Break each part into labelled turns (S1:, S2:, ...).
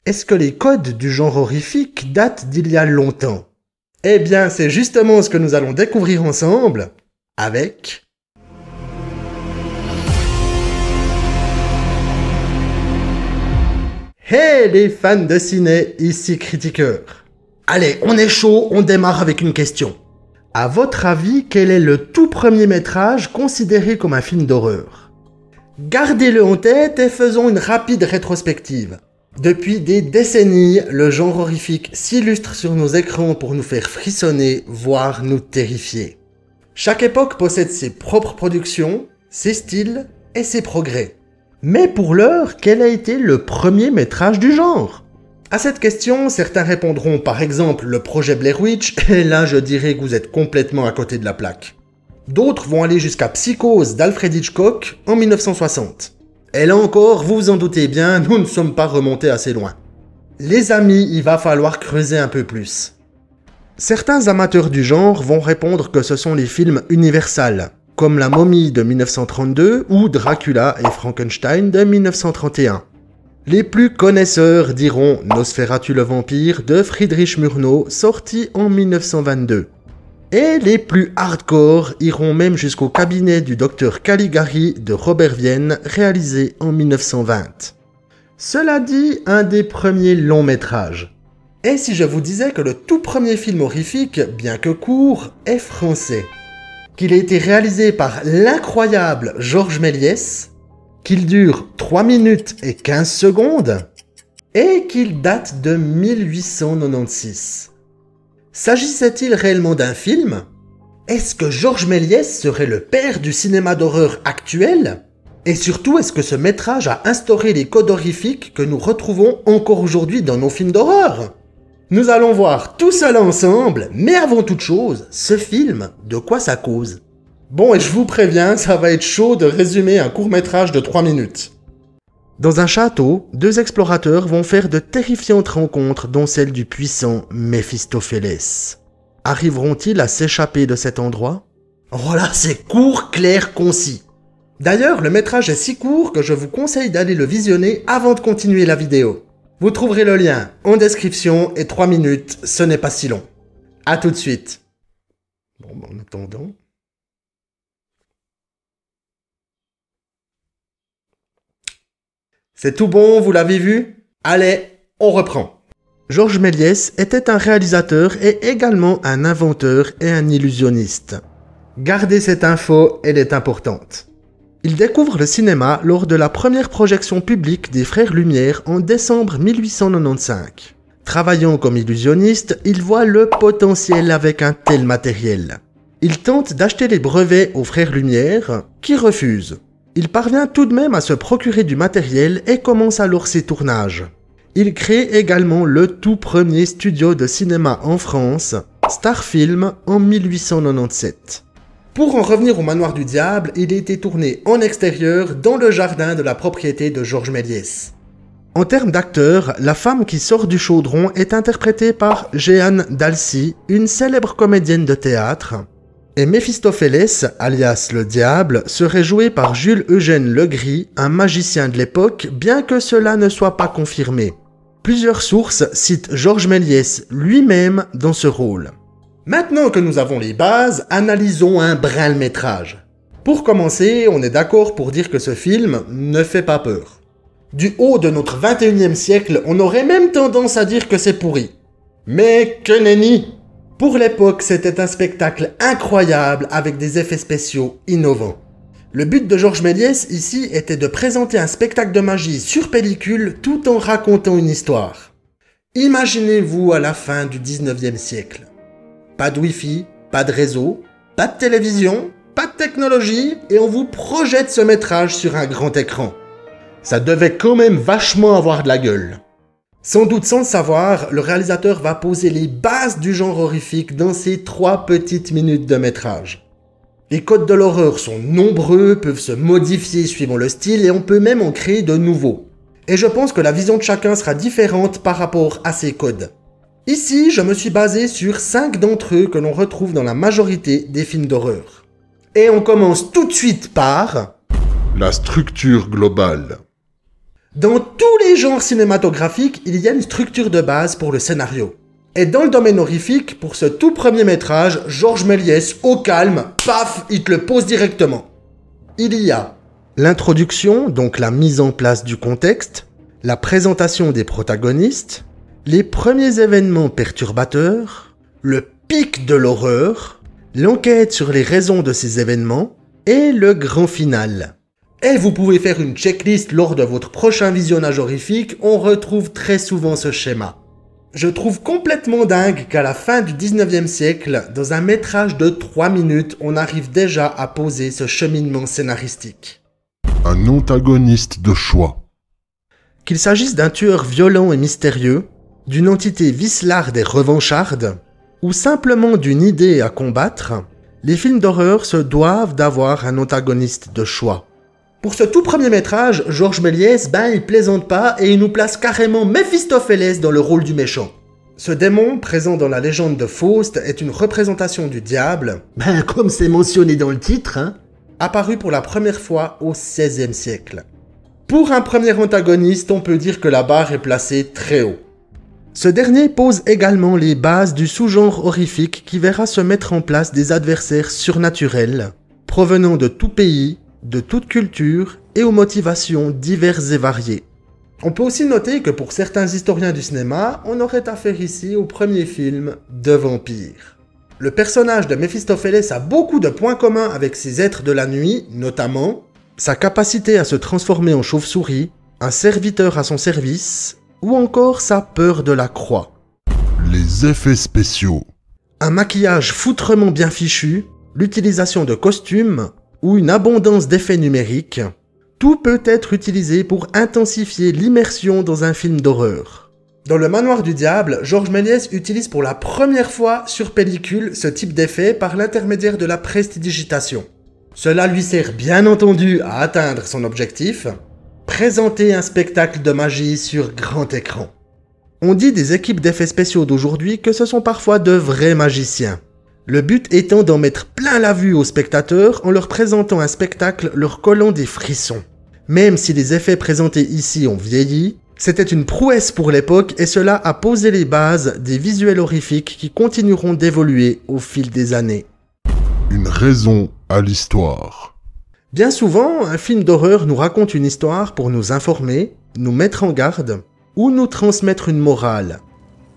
S1: Est-ce que les codes du genre horrifique datent d'il y a longtemps? Eh bien, c'est justement ce que nous allons découvrir ensemble avec... Hey les fans de ciné, ici Critiqueur. Allez, on est chaud, on démarre avec une question. À votre avis, quel est le tout premier métrage considéré comme un film d'horreur? Gardez-le en tête et faisons une rapide rétrospective. Depuis des décennies, le genre horrifique s'illustre sur nos écrans pour nous faire frissonner, voire nous terrifier. Chaque époque possède ses propres productions, ses styles et ses progrès. Mais pour l'heure, quel a été le premier métrage du genre? À cette question, certains répondront par exemple le projet Blair Witch, et là je dirais que vous êtes complètement à côté de la plaque. D'autres vont aller jusqu'à Psychose d'Alfred Hitchcock en 1960. Et là encore, vous vous en doutez bien, nous ne sommes pas remontés assez loin. Les amis, il va falloir creuser un peu plus. Certains amateurs du genre vont répondre que ce sont les films Universal, comme La Momie de 1932 ou Dracula et Frankenstein de 1931. Les plus connaisseurs diront Nosferatu le vampire de Friedrich Murnau, sorti en 1922. Et les plus hardcore iront même jusqu'au cabinet du docteur Caligari de Robert Wiene, réalisé en 1920. Cela dit, un des premiers longs métrages. Et si je vous disais que le tout premier film horrifique, bien que court, est français? Qu'il a été réalisé par l'incroyable Georges Méliès, qu'il dure 3 minutes et 15 secondes, et qu'il date de 1896. S'agissait-il réellement d'un film? Est-ce que Georges Méliès serait le père du cinéma d'horreur actuel? Et surtout, est-ce que ce métrage a instauré les codes horrifiques que nous retrouvons encore aujourd'hui dans nos films d'horreur? Nous allons voir tout cela ensemble, mais avant toute chose, ce film, de quoi ça cause? Bon, et je vous préviens, ça va être chaud de résumer un court-métrage de 3 minutes. Dans un château, deux explorateurs vont faire de terrifiantes rencontres, dont celle du puissant Méphistophélès. Arriveront-ils à s'échapper de cet endroit? Oh là, c'est court, clair, concis. D'ailleurs, le métrage est si court que je vous conseille d'aller le visionner avant de continuer la vidéo. Vous trouverez le lien en description et 3 minutes, ce n'est pas si long. A tout de suite. Bon, en attendant... C'est tout bon, vous l'avez vu? Allez, on reprend. Georges Méliès était un réalisateur et également un inventeur et un illusionniste. Gardez cette info, elle est importante. Il découvre le cinéma lors de la première projection publique des Frères Lumière en décembre 1895. Travaillant comme illusionniste, il voit le potentiel avec un tel matériel. Il tente d'acheter les brevets aux Frères Lumière, qui refusent. Il parvient tout de même à se procurer du matériel et commence alors ses tournages. Il crée également le tout premier studio de cinéma en France, Star Film, en 1897. Pour en revenir au Manoir du Diable, il a été tourné en extérieur dans le jardin de la propriété de Georges Méliès. En termes d'acteurs, la femme qui sort du chaudron est interprétée par Jeanne Dalcy, une célèbre comédienne de théâtre. Et Méphistophélès, alias le diable, serait joué par Jules Eugène Legris, un magicien de l'époque, bien que cela ne soit pas confirmé. Plusieurs sources citent Georges Méliès lui-même dans ce rôle. Maintenant que nous avons les bases, analysons un brin le métrage. Pour commencer, on est d'accord pour dire que ce film ne fait pas peur. Du haut de notre 21e siècle, on aurait même tendance à dire que c'est pourri. Mais que nenni! Pour l'époque, c'était un spectacle incroyable avec des effets spéciaux innovants. Le but de Georges Méliès ici était de présenter un spectacle de magie sur pellicule tout en racontant une histoire. Imaginez-vous à la fin du 19e siècle. Pas de wifi, pas de réseau, pas de télévision, pas de technologie et on vous projette ce métrage sur un grand écran. Ça devait quand même vachement avoir de la gueule. Sans doute sans le savoir, le réalisateur va poser les bases du genre horrifique dans ces 3 petites minutes de métrage. Les codes de l'horreur sont nombreux, peuvent se modifier suivant le style et on peut même en créer de nouveaux. Et je pense que la vision de chacun sera différente par rapport à ces codes. Ici, je me suis basé sur 5 d'entre eux que l'on retrouve dans la majorité des films d'horreur. Et on commence tout de suite par... la structure globale. Dans tous les genres cinématographiques, il y a une structure de base pour le scénario. Et dans le domaine horrifique, pour ce tout premier métrage, Georges Méliès, au calme, paf, il te le pose directement. Il y a l'introduction, donc la mise en place du contexte, la présentation des protagonistes, les premiers événements perturbateurs, le pic de l'horreur, l'enquête sur les raisons de ces événements et le grand final. Et vous pouvez faire une checklist lors de votre prochain visionnage horrifique, on retrouve très souvent ce schéma. Je trouve complètement dingue qu'à la fin du 19e siècle, dans un métrage de 3 minutes, on arrive déjà à poser ce cheminement scénaristique.
S2: Un antagoniste de choix.
S1: Qu'il s'agisse d'un tueur violent et mystérieux, d'une entité vicelarde et revancharde, ou simplement d'une idée à combattre, les films d'horreur se doivent d'avoir un antagoniste de choix. Pour ce tout premier métrage, Georges Méliès, il plaisante pas et il nous place carrément Méphistophélès dans le rôle du méchant. Ce démon, présent dans la légende de Faust, est une représentation du diable, comme c'est mentionné dans le titre, apparu pour la première fois au XVIe siècle. Pour un premier antagoniste, on peut dire que la barre est placée très haut. Ce dernier pose également les bases du sous-genre horrifique qui verra se mettre en place des adversaires surnaturels, provenant de tout pays, de toute culture et aux motivations diverses et variées. On peut aussi noter que pour certains historiens du cinéma, on aurait affaire ici au premier film de vampire. Le personnage de Méphistophélès a beaucoup de points communs avec ces êtres de la nuit, notamment sa capacité à se transformer en chauve-souris, un serviteur à son service, ou encore sa peur de la croix.
S2: Les effets spéciaux.
S1: Un maquillage foutrement bien fichu, l'utilisation de costumes, ou une abondance d'effets numériques, tout peut être utilisé pour intensifier l'immersion dans un film d'horreur. Dans Le Manoir du Diable, Georges Méliès utilise pour la première fois sur pellicule ce type d'effet par l'intermédiaire de la prestidigitation. Cela lui sert bien entendu à atteindre son objectif, présenter un spectacle de magie sur grand écran. On dit des équipes d'effets spéciaux d'aujourd'hui que ce sont parfois de vrais magiciens. Le but étant d'en mettre plein la vue aux spectateurs en leur présentant un spectacle leur collant des frissons. Même si les effets présentés ici ont vieilli, c'était une prouesse pour l'époque et cela a posé les bases des visuels horrifiques qui continueront d'évoluer au fil des années.
S2: Une raison à l'histoire.
S1: Bien souvent, un film d'horreur nous raconte une histoire pour nous informer, nous mettre en garde ou nous transmettre une morale.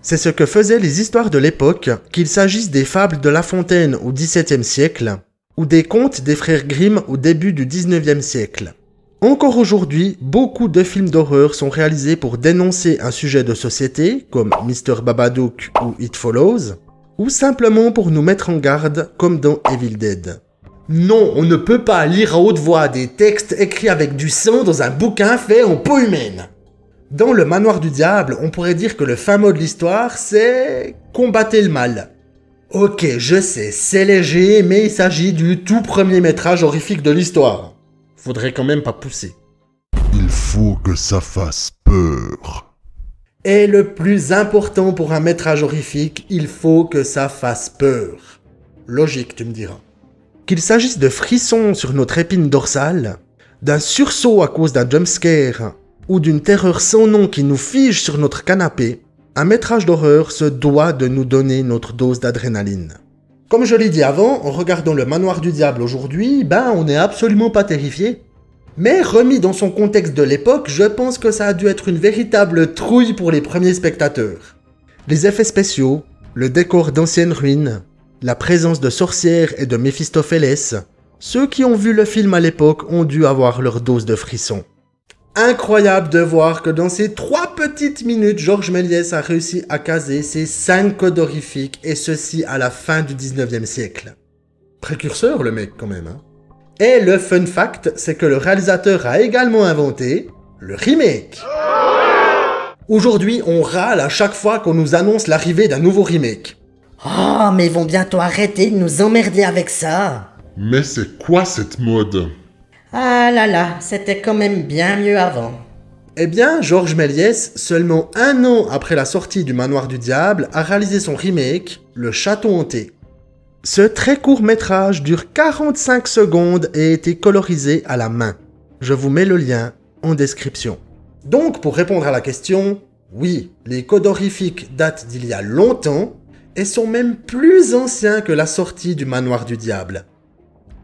S1: C'est ce que faisaient les histoires de l'époque, qu'il s'agisse des fables de La Fontaine au XVIIe siècle, ou des contes des frères Grimm au début du XIXe siècle. Encore aujourd'hui, beaucoup de films d'horreur sont réalisés pour dénoncer un sujet de société, comme Mr. Babadook ou It Follows, ou simplement pour nous mettre en garde, comme dans Evil Dead. Non, on ne peut pas lire à haute voix des textes écrits avec du sang dans un bouquin fait en peau humaine. Dans Le Manoir du Diable, on pourrait dire que le fin mot de l'histoire, c'est « combattez le mal ». Ok, je sais, c'est léger, mais il s'agit du tout premier métrage horrifique de l'histoire. Faudrait quand même pas pousser.
S2: Il faut que ça fasse peur.
S1: Et le plus important pour un métrage horrifique, il faut que ça fasse peur. Logique, tu me diras. Qu'il s'agisse de frissons sur notre épine dorsale, d'un sursaut à cause d'un jumpscare, ou d'une terreur sans nom qui nous fige sur notre canapé, un métrage d'horreur se doit de nous donner notre dose d'adrénaline. Comme je l'ai dit avant, en regardant Le Manoir du Diable aujourd'hui, on n'est absolument pas terrifié. Mais remis dans son contexte de l'époque, je pense que ça a dû être une véritable trouille pour les premiers spectateurs. Les effets spéciaux, le décor d'anciennes ruines, la présence de sorcières et de Méphistophélès, ceux qui ont vu le film à l'époque ont dû avoir leur dose de frissons. Incroyable de voir que dans ces 3 petites minutes, Georges Méliès a réussi à caser ces 5 codes horrifiques, et ceci à la fin du 19e siècle. Précurseur le mec quand même, Et le fun fact, c'est que le réalisateur a également inventé le remake. Aujourd'hui, on râle à chaque fois qu'on nous annonce l'arrivée d'un nouveau remake.
S3: Oh, mais ils vont bientôt arrêter de nous emmerder avec ça.
S2: Mais c'est quoi cette mode?
S3: Ah là là, c'était quand même bien mieux avant.
S1: Eh bien, Georges Méliès, seulement 1 an après la sortie du Manoir du Diable, a réalisé son remake, Le Château Hanté. Ce très court métrage dure 45 secondes et a été colorisé à la main. Je vous mets le lien en description. Donc, pour répondre à la question, oui, les codes horrifiques datent d'il y a longtemps et sont même plus anciens que la sortie du Manoir du Diable.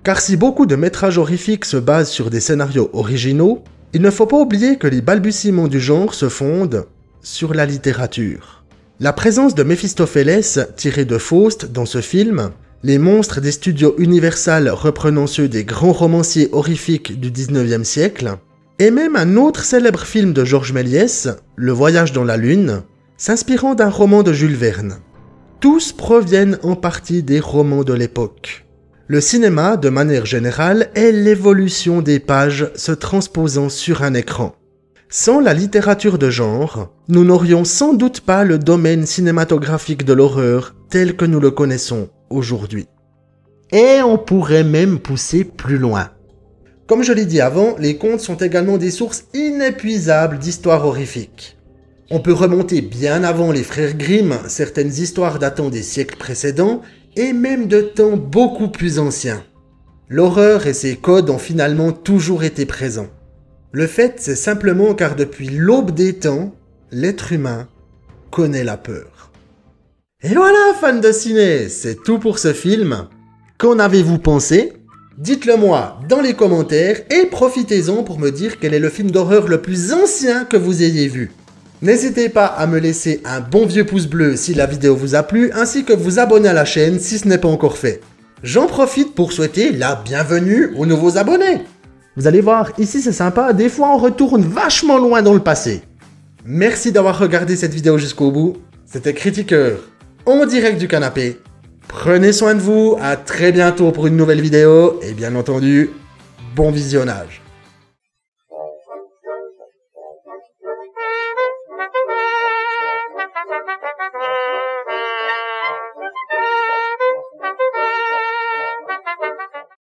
S1: Car si beaucoup de métrages horrifiques se basent sur des scénarios originaux, il ne faut pas oublier que les balbutiements du genre se fondent sur la littérature. La présence de Méphistophélès, tiré de Faust dans ce film, les monstres des studios Universal reprenant ceux des grands romanciers horrifiques du 19e siècle, et même un autre célèbre film de Georges Méliès, Le Voyage dans la Lune, s'inspirant d'un roman de Jules Verne. Tous proviennent en partie des romans de l'époque. Le cinéma, de manière générale, est l'évolution des pages se transposant sur un écran. Sans la littérature de genre, nous n'aurions sans doute pas le domaine cinématographique de l'horreur tel que nous le connaissons aujourd'hui. Et on pourrait même pousser plus loin. Comme je l'ai dit avant, les contes sont également des sources inépuisables d'histoires horrifiques. On peut remonter bien avant les frères Grimm, certaines histoires datant des siècles précédents, et même de temps beaucoup plus anciens. L'horreur et ses codes ont finalement toujours été présents. Le fait, c'est simplement car depuis l'aube des temps, l'être humain connaît la peur. Et voilà, fans de ciné, c'est tout pour ce film. Qu'en avez-vous pensé? Dites-le moi dans les commentaires et profitez-en pour me dire quel est le film d'horreur le plus ancien que vous ayez vu. N'hésitez pas à me laisser un bon vieux pouce bleu si la vidéo vous a plu, ainsi que vous abonner à la chaîne si ce n'est pas encore fait. J'en profite pour souhaiter la bienvenue aux nouveaux abonnés. Vous allez voir, ici c'est sympa, des fois on retourne vachement loin dans le passé. Merci d'avoir regardé cette vidéo jusqu'au bout. C'était Critiqueur, en direct du canapé. Prenez soin de vous, à très bientôt pour une nouvelle vidéo, et bien entendu, bon visionnage.